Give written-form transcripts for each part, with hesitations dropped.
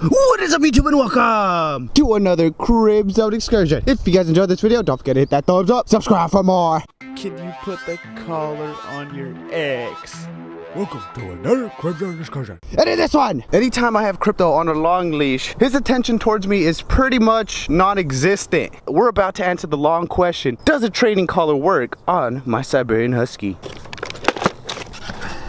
What is up, YouTube, and welcome to another crib zone excursion. If you guys enjoyed this video, don't forget to hit that thumbs up, subscribe for more. Can you put the collar on your X? Welcome to another crib zone excursion. And in this one, anytime I have Crypto on a long leash, his attention towards me is pretty much non-existent. We're about to answer the long question: does a training collar work on my Siberian Husky?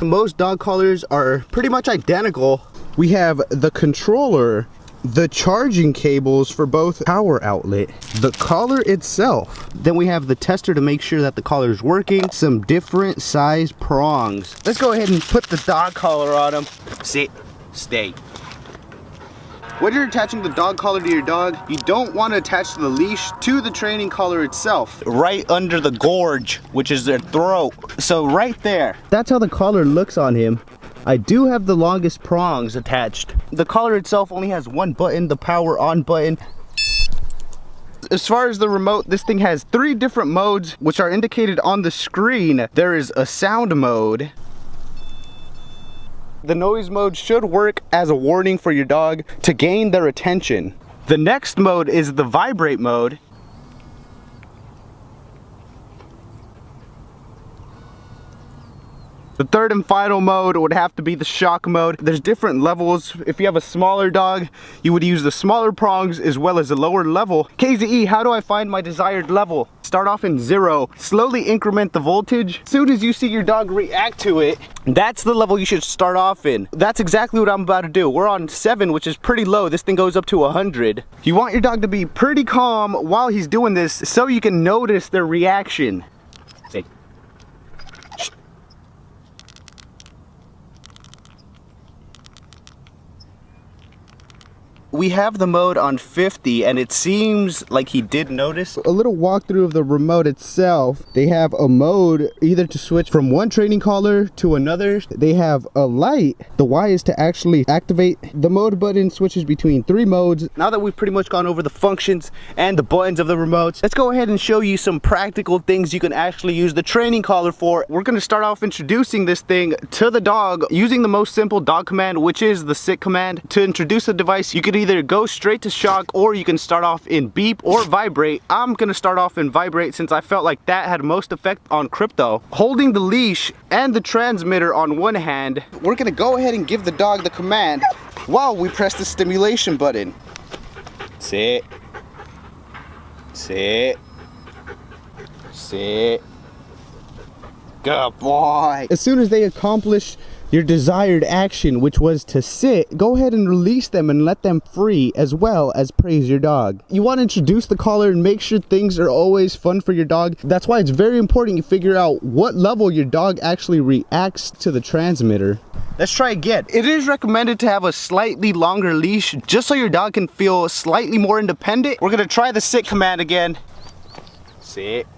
Most dog collars are pretty much identical. We have the controller, the charging cables for both power outlet, the collar itself. Then we have the tester to make sure that the collar is working, some different size prongs. Let's go ahead and put the dog collar on him. Sit, stay. When you're attaching the dog collar to your dog, you don't want to attach the leash to the training collar itself. Right under the gorge, which is their throat. So right there. That's how the collar looks on him. I do have the longest prongs attached. The collar itself only has one button, the power on button. As far as the remote, this thing has 3 different modes, which are indicated on the screen. There is a sound mode. The noise mode should work as a warning for your dog to gain their attention. The next mode is the vibrate mode. The third and final mode would have to be the shock mode. There's different levels. If you have a smaller dog, you would use the smaller prongs as well as a lower level. KZE, how do I find my desired level? Start off in 0, slowly increment the voltage. As soon as you see your dog react to it, that's the level you should start off in. That's exactly what I'm about to do. We're on 7, which is pretty low. This thing goes up to 100. You want your dog to be pretty calm while he's doing this so you can notice their reaction. Say, shh. We have the mode on 50, and it seems like he did notice. A little walkthrough of the remote itself. They have a mode either to switch from one training collar to another. They have a light. The Y is to actually activate. The mode button switches between 3 modes. Now that we've pretty much gone over the functions and the buttons of the remotes, let's go ahead and show you some practical things you can actually use the training collar for. We're going to start off introducing this thing to the dog using the most simple dog command, which is the sit command. To introduce the device, you could either go straight to shock, or you can start off in beep or vibrate. I'm gonna start off in vibrate since I felt like that had most effect on Crypto. Holding the leash and the transmitter on one hand, we're gonna go ahead and give the dog the command while we press the stimulation button. Sit, sit, sit. Good boy. As soon as they accomplish your desired action, which was to sit, go ahead and release them and let them free, as well as praise your dog. You want to introduce the collar and make sure things are always fun for your dog. That's why it's very important you figure out what level your dog actually reacts to the transmitter. Let's try again. It is recommended to have a slightly longer leash just so your dog can feel slightly more independent. We're gonna try the sit command again. Sit.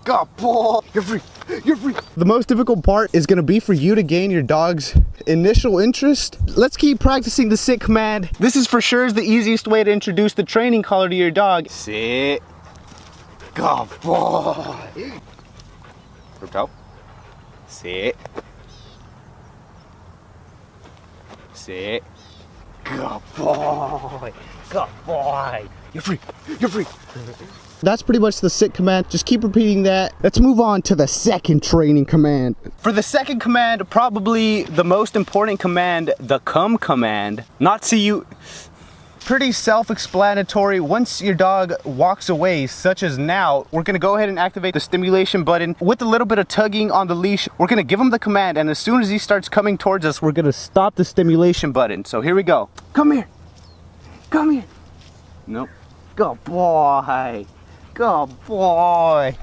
Good boy. You're free. You're free. The most difficult part is going to be for you to gain your dog's initial interest. Let's keep practicing the sit command. This is for sure the easiest way to introduce the training collar to your dog. Sit. Good boy. Crypto. Sit. Sit. Good boy. Good boy. You're free. You're free. That's pretty much the sit command. Just keep repeating that. Let's move on to the second training command. For the second command, probably the most important command, the come command. Not see you. Pretty self-explanatory. Once your dog walks away, such as now, we're gonna go ahead and activate the stimulation button. With a little bit of tugging on the leash, we're gonna give him the command, and as soon as he starts coming towards us, we're gonna stop the stimulation button. So here we go. Come here. Come here. Nope. Good boy. Good boy.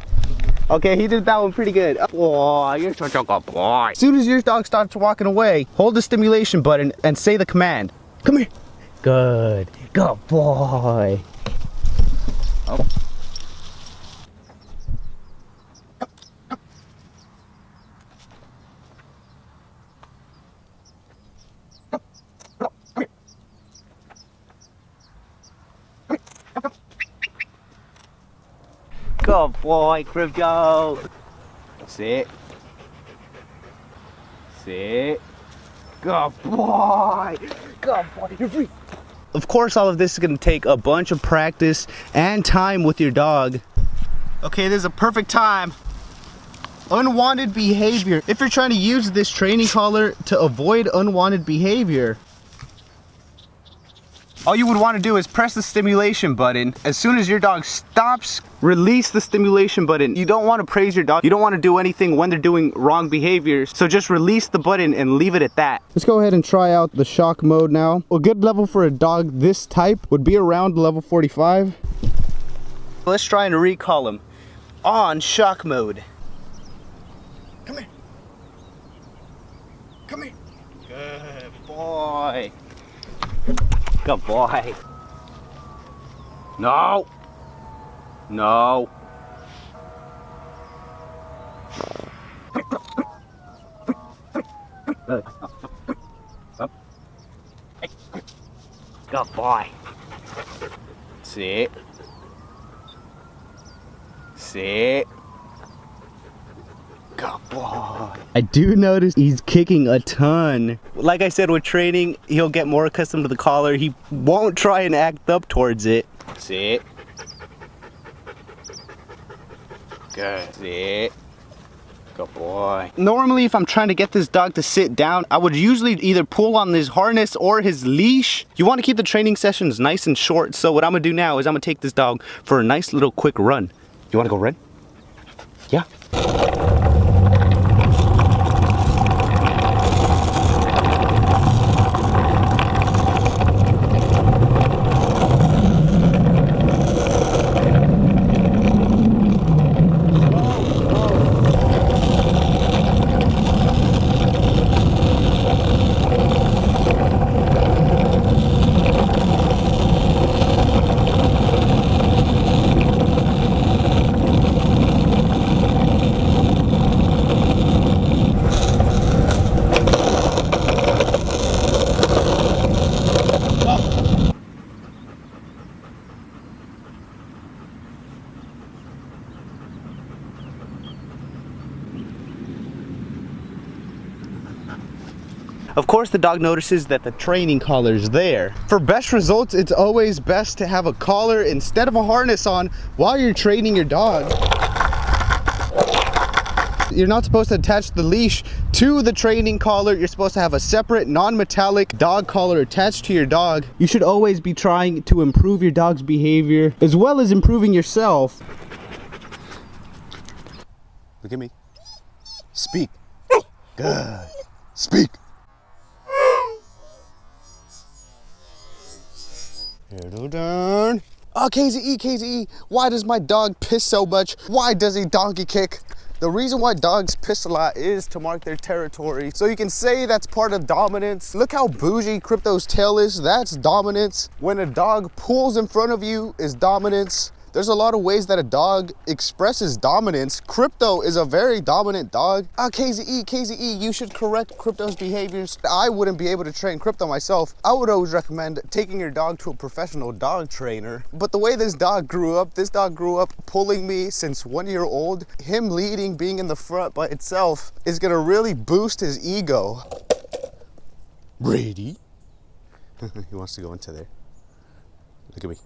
Okay, he did that one pretty good. Boy, you're such a good boy. As soon as your dog starts walking away, hold the stimulation button and say the command. Come here. Good. Good boy. Oh. Good boy, Crypto. Sit. Sit. Good boy. Good boy, you're free. Of course, all of this is gonna take a bunch of practice and time with your dog. Okay, this is a perfect time. Unwanted behavior. If you're trying to use this training collar to avoid unwanted behavior, all you would want to do is press the stimulation button. As soon as your dog stops, release the stimulation button. You don't want to praise your dog. You don't want to do anything when they're doing wrong behaviors. So just release the button and leave it at that. Let's go ahead and try out the shock mode now. A good level for a dog this type would be around level 45. Let's try and recall him on shock mode. Come here. Come here. Good boy. Good boy. No. No. Good boy. Sit. Sit. Good boy. I do notice he's kicking a ton. Like I said, with training, he'll get more accustomed to the collar. He won't try and act up towards it. Sit. Good. Sit. Good boy. Normally, if I'm trying to get this dog to sit down, I would usually either pull on his harness or his leash. You want to keep the training sessions nice and short. So what I'm gonna do now is I'm gonna take this dog for a nice little quick run. You wanna go run? Yeah. Of course, the dog notices that the training collar is there. For best results, it's always best to have a collar instead of a harness on while you're training your dog. You're not supposed to attach the leash to the training collar. You're supposed to have a separate non-metallic dog collar attached to your dog. You should always be trying to improve your dog's behavior as well as improving yourself. Look at me. Speak. Good. Speak. Darn. Oh, KZE, why does my dog piss so much? Why does he donkey kick? The reason why dogs piss a lot is to mark their territory. So you can say that's part of dominance. Look how bougie Crypto's tail is. That's dominance. When a dog pulls in front of you is dominance. There's a lot of ways that a dog expresses dominance. Crypto is a very dominant dog. KZE, you should correct Crypto's behaviors. I wouldn't be able to train Crypto myself. I would always recommend taking your dog to a professional dog trainer. But the way this dog grew up pulling me since 1 year old. Him leading, being in the front by itself is gonna really boost his ego. Brady. He wants to go into there. Look at me.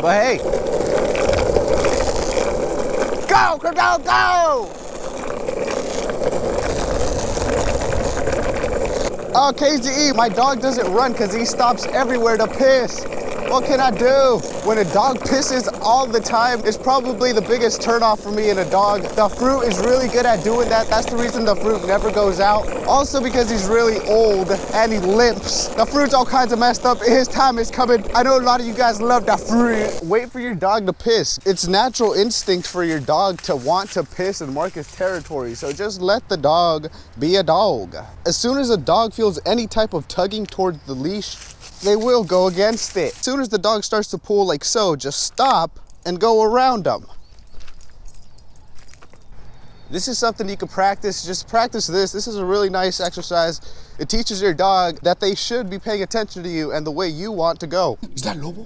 But hey, go, Crypto, go! Oh, KZE, my dog doesn't run because he stops everywhere to piss. What can I do? When a dog pisses all the time, it's probably the biggest turnoff for me in a dog. The fruit is really good at doing that. That's the reason the fruit never goes out. Also because he's really old and he limps. The fruit's all kinds of messed up. His time is coming. I know a lot of you guys love that fruit. Wait for your dog to piss. It's natural instinct for your dog to want to piss and mark his territory. So just let the dog be a dog. As soon as a dog feels any type of tugging towards the leash, they will go against it. As soon as the dog starts to pull like so, just stop and go around them. This is something you can practice. Just practice this. This is a really nice exercise. It teaches your dog that they should be paying attention to you and the way you want to go. Is that Lobo?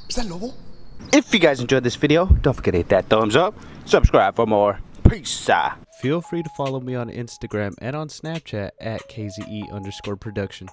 Is that Lobo? If you guys enjoyed this video, don't forget to hit that thumbs up, subscribe for more. Peace out. Feel free to follow me on Instagram and on Snapchat at KZE_production.